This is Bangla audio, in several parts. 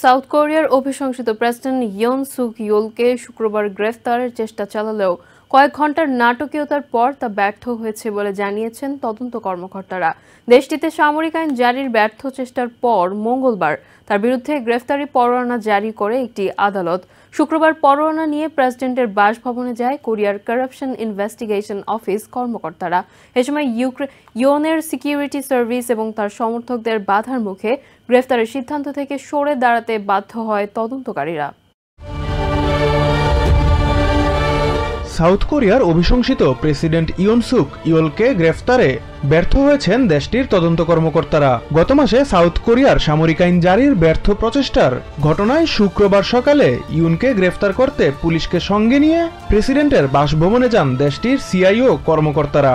সাউথ কোরিয়ার অভিশংসিত প্রেসিডেন্ট ইয়ন সুক ইয়োলকে শুক্রবার গ্রেফতারের চেষ্টা চালালেও কয়েক ঘন্টার নাটকীয়তার পর তা ব্যর্থ হয়েছে বলে জানিয়েছেন তদন্ত কর্মকর্তারা। দেশটিতে সামরিক আইন জারির ব্যর্থ চেষ্টার পর মঙ্গলবার তার বিরুদ্ধে গ্রেফতারি পরোয়ানা জারি করে একটি আদালত। শুক্রবার পরোয়ানা নিয়ে প্রেসিডেন্টের বাসভবনে যায় কোরিয়ার কারাপশন ইনভেস্টিগেশন অফিস কর্মকর্তারা। এ সময় ইয়নের সিকিউরিটি সার্ভিস এবং তার সমর্থকদের বাধার মুখে গ্রেফতারের সিদ্ধান্ত থেকে সরে দাঁড়াতে বাধ্য হয় তদন্তকারীরা। সাউথ কোরিয়ার অভিশংসিত প্রেসিডেন্ট ইয়ন সুক ইয়োলকে গ্রেফতারে ব্যর্থ হয়েছেন দেশটির তদন্ত কর্মকর্তারা। গত মাসে সাউথ কোরিয়ার সামরিক আইন জারির ব্যর্থ প্রচেষ্টার ঘটনায় শুক্রবার সকালে ইয়নকে গ্রেফতার করতে পুলিশকে সঙ্গে নিয়ে প্রেসিডেন্টের বাসভবনে যান দেশটির সিআইও কর্মকর্তারা।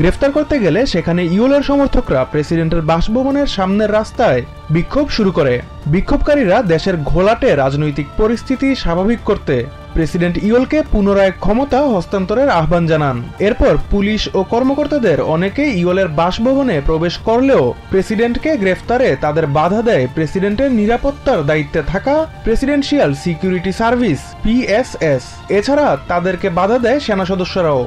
গ্রেফতার করতে গেলে সেখানে ইয়োলের সমর্থকরা প্রেসিডেন্টের বাসভবনের সামনের রাস্তায় বিক্ষোভ শুরু করে। বিক্ষোভকারীরা দেশের ঘোলাটে রাজনৈতিক পরিস্থিতি স্বাভাবিক করতে প্রেসিডেন্ট ইয়োলকে পুনরায় ক্ষমতা হস্তান্তরের আহ্বান জানান। এরপর পুলিশ ও কর্মকর্তাদের অনেকে ইয়োলের বাসভবনে প্রবেশ করলেও প্রেসিডেন্টকে গ্রেফতারে তাদের বাধা দেয় প্রেসিডেন্টের নিরাপত্তার দায়িত্বে থাকা প্রেসিডেন্সিয়াল সিকিউরিটি সার্ভিস PSS। এছাড়া তাদেরকে বাধা দেয় সেনা সদস্যরাও।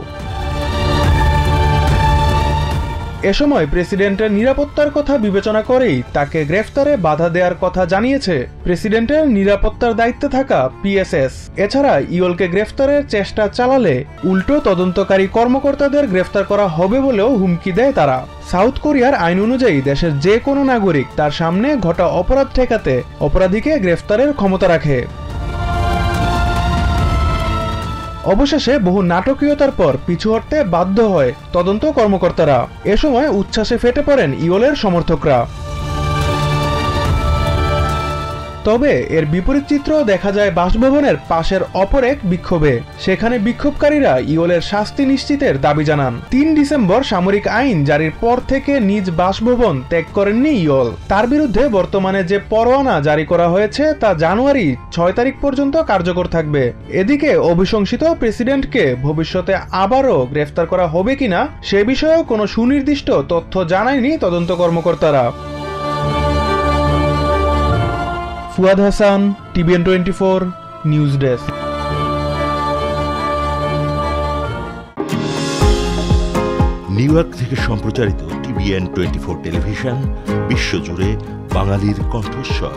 এ সময় প্রেসিডেন্টের নিরাপত্তার কথা বিবেচনা করেই তাকে গ্রেফতারে বাধা দেওয়ার কথা জানিয়েছে প্রেসিডেন্টের নিরাপত্তার দায়িত্বে থাকা PSS। এছাড়া ইয়োলকে গ্রেফতারের চেষ্টা চালালে উল্টো তদন্তকারী কর্মকর্তাদের গ্রেফতার করা হবে বলেও হুমকি দেয় তারা। সাউথ কোরিয়ার আইন অনুযায়ী দেশের যে কোনো নাগরিক তার সামনে ঘটা অপরাধ ঠেকাতে অপরাধীকে গ্রেফতারের ক্ষমতা রাখে। অবশেষে বহু নাটকীয়তার পর পিছু হটতে বাধ্য হয় তদন্ত কর্মকর্তারা। এ সময় উচ্ছ্বাসে ফেটে পড়েন ইয়োলের সমর্থকরা। তবে এর বিপরীত চিত্র দেখা যায় বাসভবনের পাশের অপর এক বিক্ষোভে। সেখানে বিক্ষোভকারীরা ইয়োলের শাস্তি নিশ্চিতের দাবি জানান। 3 ডিসেম্বর সামরিক আইন জারির পর থেকে নিজ বাসভবন ত্যাগ করেননি ইয়োল। তার বিরুদ্ধে বর্তমানে যে পরোয়ানা জারি করা হয়েছে তা জানুয়ারি 6 তারিখ পর্যন্ত কার্যকর থাকবে। এদিকে অভিশংসিত প্রেসিডেন্টকে ভবিষ্যতে আবারও গ্রেফতার করা হবে কিনা সে বিষয়েও কোনো সুনির্দিষ্ট তথ্য জানায়নি তদন্ত কর্মকর্তারা। Fuad Hasan, TVN 24 news desk. New York থেকে সম্প্রচারিত TVN 24 টেলিভিশন বিশ্বজুড়ে বাঙালির কণ্ঠস্বর।